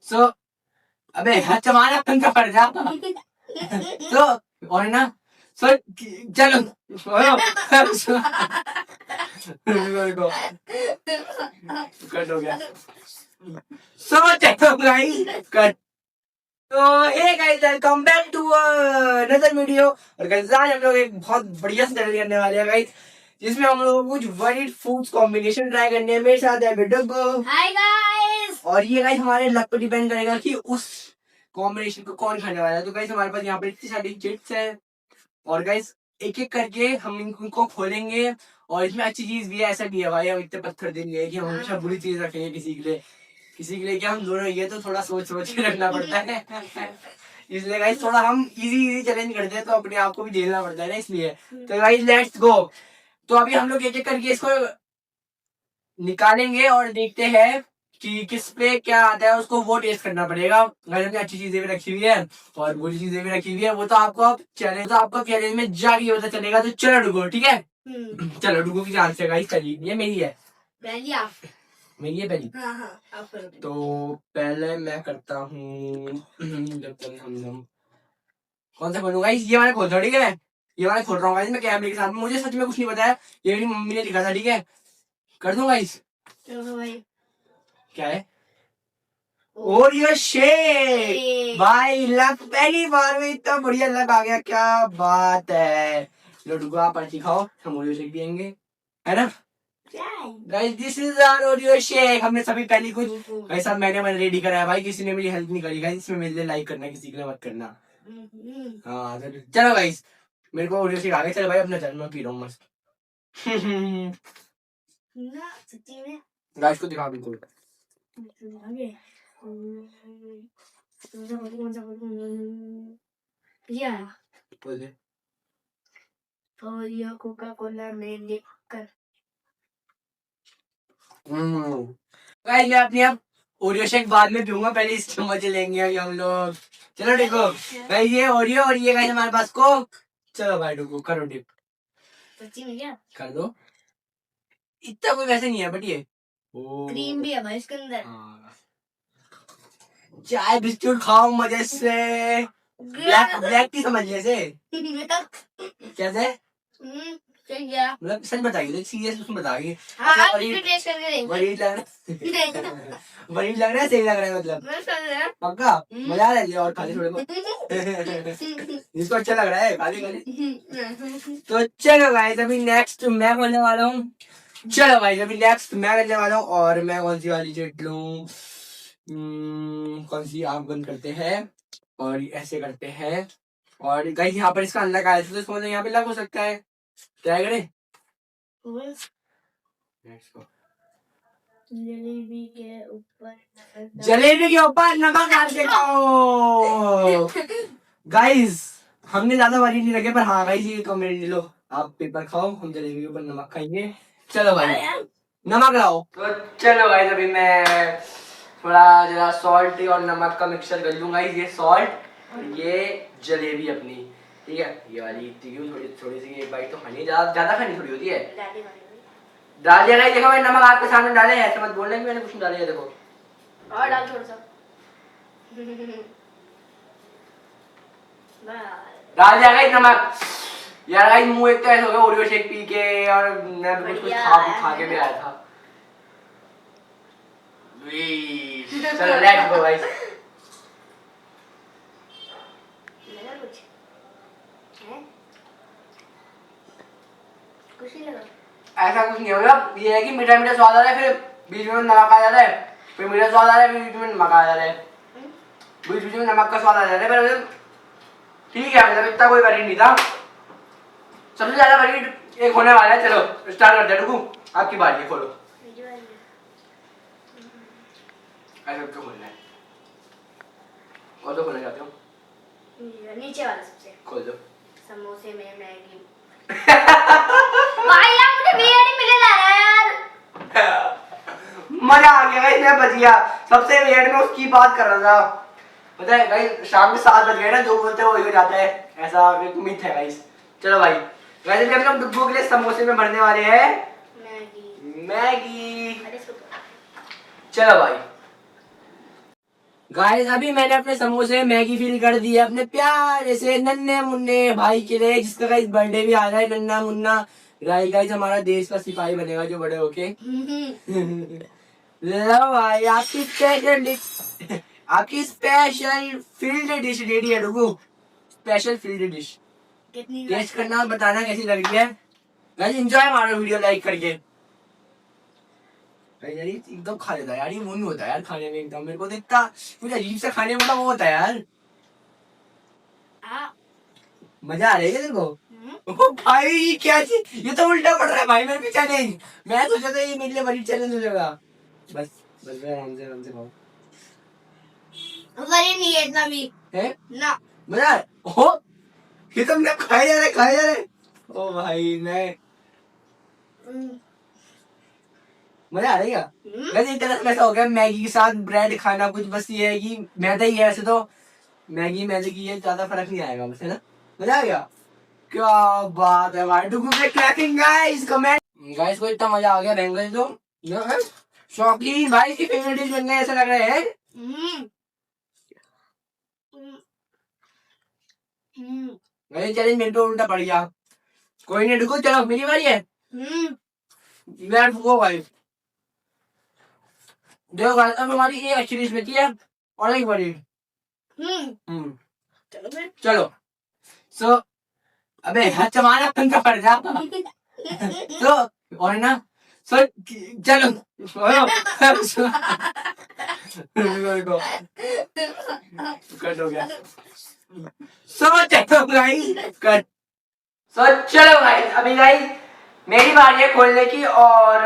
सो अबे चमाना बंद पड़ जा। तो और ना सो चलो कट हो गया। सो चलो गाइस कट। तो hey guys welcome back to another video. और गाइस आज हम लोग एक बहुत बढ़िया स्टडी करने वाले हैं गाइस, जिसमें हम लोग कुछ वरीड फूड्स कॉम्बिनेशन ट्राई करने हैं। मेरे साथ है बिट्टू। Hi guys. और ये गाइस हमारे लक पर डिपेंड करेगा कि उस कॉम्बिनेशन को कौन खाने वाला है। तो गाइस हमारे पास यहाँ पर इतनी सारी चिप्स है और गाइस एक एक करके हम इनको खोलेंगे। और इसमें अच्छी चीज भी है, ऐसा भी है भाई हम इतने पत्थर देंगे कि हम हमेशा बुरी चीज रखेंगे किसी के लिए क्या हम दोनों ये तो थोड़ा सोच सोच के रखना पड़ता है। इसलिए गाइस थोड़ा हम इजी चैलेंज करते हैं तो अपने आप को भी झेलना पड़ता है ना, इसलिए। तो गाइस लेट्स गो। तो अभी हम लोग एक एक करके इसको निकालेंगे और देखते हैं कि किस पे क्या आता है, उसको वो टेस्ट करना पड़ेगा। घर में अच्छी चीजें भी रखी हुई है और बुरी चीजें भी रखी हुई है, वो तो आपको चैलेंज में जाके पता चलेगा। तो चलो डुगो, ठीक है। चलो डुगो की चांस है गाइस, पहली ये मेरी है। मेरी है पहली। हाँ, तो पहले मैं करता हूँ कौन सा खोलूंगा। ये वाला खोल रहा हूँ, ठीक है। ये वाला खोल रहा हूँ मैं कैमरे के साथ। मुझे सच में कुछ नहीं पता है, ये मेरी मम्मी ने लिखा था, ठीक है। कर दूंगा इस क्या है ओरियो शेक। भाई लक पहली बार में इतना बढ़िया लक आ गया, क्या बात है। लो डुगो आप पर्ची खाओ, हम ओरियो शेक पियेंगे, है ना। Guys this is our Oreo shake. हमने सभी पहली कुछ ऐसा मैंने रेडी करा है भाई, किसी ने मेरी हेल्प नहीं करी गाइस। इसमें मेरे लिए लाइक करना, किसी के लिए मत करना। हाँ चलो गाइस, मेरे को ओरियो शेक आ गया। चलो भाई अपना चल, मैं पी रहा हूँ मस्त। गाइस को दिखा बिल्कुल। ओरियो कोका कोला में लिखकर गाइस मैं अपनी अब ओरियो शेक बाद में पीऊंगा, पहले इसके मजे लेंगे अभी हम लोग। चलो देखो गाइस, ये ओरियो और ये गाइस हमारे पास कोक। चलो भाई डुगो करो डिप। सच्ची में क्या कर दो, इतना कोई वैसे नहीं है बट ये क्रीम भी है भाई इसके अंदर। चाय बिस्कुट खाओ मजे से, ब्लैक टी समझिए से। कैसे मतलब सच बताइए, सीरियस उसमें बताइए। वरीड लग रहा है, सही लग रहा है मतलब पक्का मजा आ रहा है। और खाली थोड़े जिसको अच्छा लग रहा है खाली। तो चलो गाइस अभी नेक्स्ट मैं बोलने वाला हूँ। चलो भाई अभी नेक्स्ट मैं करने वाला हूँ। और मैं कौन सी वाली चीज लूं, कौन सी आँख बंद करते हैं और ऐसे करते हैं। और गाइस यहाँ पर इसका अनलॉक आया था, तो इसको मतलब यहाँ पे लग हो सकता है। ट्राई करें। जलेबी के ऊपर नमक डाल के खाओ। गाइस हमने ज्यादा वरी नहीं रखे, पर हाँ गाइस ये कमेंट लो, आप पेपर खाओ, हम जलेबी के ऊपर नमक खाएंगे। चलो भाई नमक लाओ। तो चलो गाइस अभी मैं थोड़ा जरा सॉल्ट और नमक का मिक्सचर कर लूंगा। ये सॉल्ट ये जलेबी अपनी, ठीक है। ये वाली क्यों थोड़ी सी एक बाइट तो खानी, ज्यादा खानी थोड़ी होती है। डाल दिया गाइस, देखो मैंने नमक आपके सामने डाले हैं, ऐसे मत बोलना कि मैंने कुछ नहीं डाला है। देखो और डाल थोड़ा सा, डाल दिया गाइस नमक। यार गाइस मुंह एक तो ऐसा हो गया ओरियो शेक पी के, और मैं कुछ खा के भी आया था। चलो लेट्स गो गाइस। ऐसा कुछ नहीं होगा, ये है कि मीठा मीठा स्वाद आ रहा है, फिर बीच में नमक आ जा रहा है, फिर मीठा स्वाद आ रहा है, फिर बीच में नमक आ जा रहा है, बीच में नमक का स्वाद आ जा रहा है। पर मतलब ठीक है, मतलब इतना कोई वरीड नहीं था। सबसे ज्यादा वरीड एक होने वाला है। चलो स्टार्ट करते हैं। रुको आपकी बारी है, खोलो। ऐसे क्यों खोलना है, कौन सा खोलना चाहते हो? नीचे वाला सबसे खोल दो। समोसे में मैगी। भाई यार मुझे बियर ही मिले जा रहा है यार। मजा आ गया गाइस, मैं बच गया। सबसे वियर्ड में उसकी बात कर रहा था, पता है गाइस। शाम में 7 बज गए ना, जो बोलते हैं वही हो जाता है, ऐसा एक मिथ है गाइस। चलो भाई गाइस हम लोग डुब्बो के लिए समोसे में भरने वाले हैं मैगी। चलो भाई गाइस अभी मैंने अपने समोसे मैगी फिल कर दी है अपने प्यारे से नन्हे मुन्ने भाई के लिए, जिसका गाइस बर्थडे भी आ रहा है, नन्ना मुन्ना गाइस हमारा देश का सिपाही बनेगा जो बड़े होके। लो भाई आपकी स्पेशल डिश, आपकी स्पेशल फील्ड डिश रेडी है। रुको, स्पेशल फील्ड डिश टेस्ट करना और बताना कैसी लग रही है। गाइस एंजॉय हमारा वीडियो लाइक करके। यार एकदम खा लेता है यार, ये वो नहीं होता यार खाने में, एकदम मेरे को तो इतना कुछ अजीब सा खाने में वो होता है यार। मजा आ रही है तेरे को? ओ भाई क्या चीज, ये तो उल्टा पड़ रहा है भाई मेरे पे चैलेंज। मैं सोचा था ये मेरे लिए बड़ी चैलेंज हो जाएगा। बस बस आराम से खाओ। नहीं है इतना भी है ना मजा हो, ये तो मैं खाए जा रहे। ओ भाई मैं मजा आ रही है। वैसे एक तरह से ऐसा हो गया मैगी के साथ ब्रेड खाना, कुछ बस ये है कि मैदा ही है। ऐसे तो मैगी मैदे की है, ज्यादा फर्क नहीं आएगा बस, है ना? मजा आ गया। क्या बात है भाई, डुगू पे क्लैपिंग गाइस, कमेंट गाइस को इतना मजा आ गया। बैंगल तो शौकीन भाई की फेवरेट डिश बनने ऐसा लग रहा है। भाई चैलेंज मेरे पे उल्टा पड़ गया। कोई नहीं, डुगू चलो मेरी बारी है। मैं फूको भाई, देखो गाइस अब हमारी एक अच्छी डिश बची है और एक बड़ी। चलो सो अबे हाथ चमाना बंद कर जा। तो और ना सो चलो कट हो गया। सो चलो गाइस कट। सो चलो गाइस अभी गाइस मेरी बारी है खोलने की और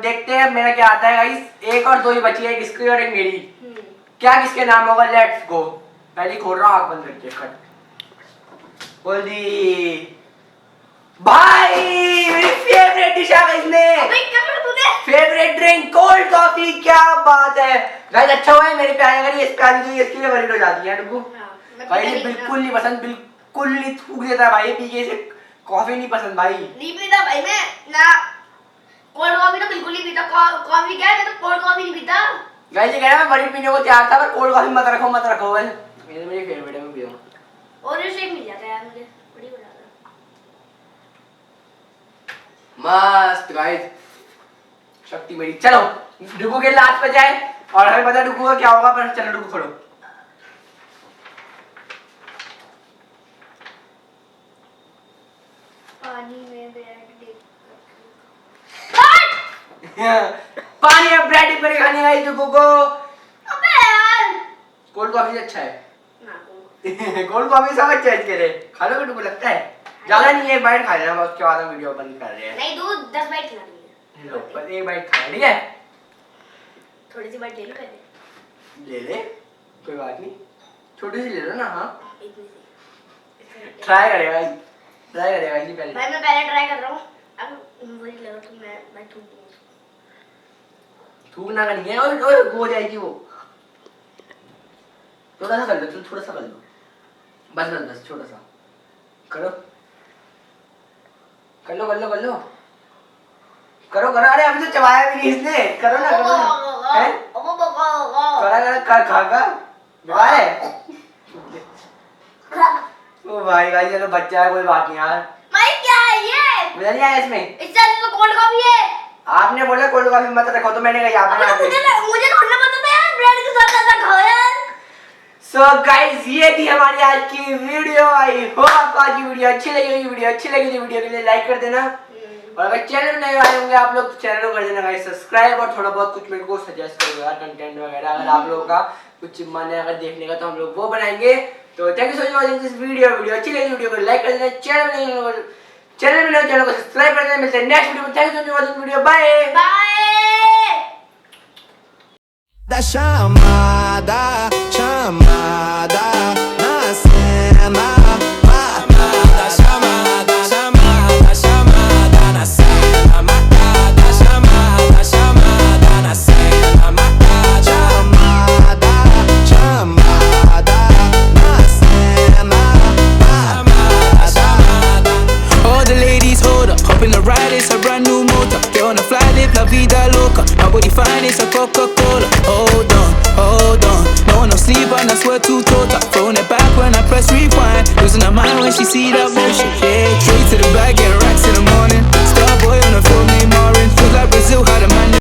देखते हैं मेरा क्या आता है गाइस। एक और दो ही बची है, किसकी और एक मेरी। क्या किसके नाम होगा, लेट्स गो। पहले खोल रहा हूँ आँख बंद करके। कट खोल दी भाई, मेरी फेवरेट डिश है इसमें, फेवरेट ड्रिंक कोल्ड कॉफी। क्या बात है गाइस, अच्छा हुआ है मेरे प्यारे, अगर ये प्यारी जो इसके लिए वरीड हो जाती है डुगू भाई। ये बिल्कुल नहीं पसंद, बिल्कुल नहीं, थूक देता है भाई पी के इसे। कॉफी नहीं पसंद भाई, नहीं पीता भाई मैं ना, कोल्ड कॉफी तो बिल्कुल नहीं पीता। कॉफी क्या है, मैं तो कोल्ड कॉफी नहीं पीता। गाइस ये कह रहा मैं बड़ी पीने को तैयार था पर कोल्ड कॉफी मत रखो बस। मेरी फेवरेट है, मैं पीऊंगा। और ये शेक मिल जाता है यार मुझे, बड़ी बड़ा मस्त गाइस, शक्ति मेरी। चलो डुगू के लास्ट पे जाए और हमें पता डुगू का क्या होगा, पर चलो डुगू खोलो। पानी में ब्रेड डिप। पानी में ब्रेड डिप करके खाने गाइस डुगू को। अबे यार कोल्ड कॉफी से अच्छा है ना, कोल्ड कॉफी सब अच्छा है इसके लिए। खा लो डुगू, लगता है ज्यादा नहीं है, एक बाइट खा लेना उसके बाद हम वीडियो बंद कर रहे हैं। नहीं दूध 10 बाइट खिला दूंगी। लो पर एक बाइट खा, ठीक है? थोड़ी सी बाइट ले लो पहले। ले कोई बात नहीं, छोटी सी ले लो ना। हाँ इतनी सी ट्राई करेगा जी पहले। भाई मैं पहले ट्राई कर रहा हूँ, अब वही लगा तो मैं थूक दूंगा। थूकना का नहीं है, और हो जाएगी वो। थोड़ा सा कर लो, थोड़ा सा कर लो, बस छोटा सा करो। कर लो अरे अभी तो चबाया भी नहीं इसने। करो ना हैं? खागा बीमार है। ओ भाई चलो बच्चा है, कोई बात नहीं यार। भाई क्या है ये, मजा नहीं आया इसमें। इससे तो कोल्ड कॉफी है। आपने बोला कोल्ड कॉफी मत रखो तो मैंने कहा यहाँ पे मुझे थोड़ा पता था यार, ब्रेड के साथ ऐसा खाओ यार। सो गाइस ये थी हमारी आज की वीडियो। आई होप आपको आज की वीडियो अच्छी लगी होगी। वीडियो अच्छी लगी तो वीडियो के लिए लाइक कर देना, और अगर चैनल में नए आए होंगे आप लोग तो चैनल को कर देना गाइस सब्सक्राइब, और थोड़ा बहुत कुछ मेरे को सजेस्ट करो यार कंटेंट वगैरह, अगर आप लोगों का कुछ मन है अगर देखने का तो हम लोग वो बनाएंगे। तो thank you so much for watching this video अच्छी लगी वीडियो को लाइक कर देना, चैनल को सब्सक्राइब कर देना। मिलते हैं नेक्स्ट वीडियो में। Thank you so much for watching video, bye bye. Da chamada na cena. Chamada na cena. Marcada, chamada na cena. Marcada, chamada na cena. All the ladies hold up, hop in the ride, it's a brand new motor. Get on the fly, live la vida loca. My body fine, it's a Coca-Cola. Hold on, when I press rewind. Losing her mind when she see that motion.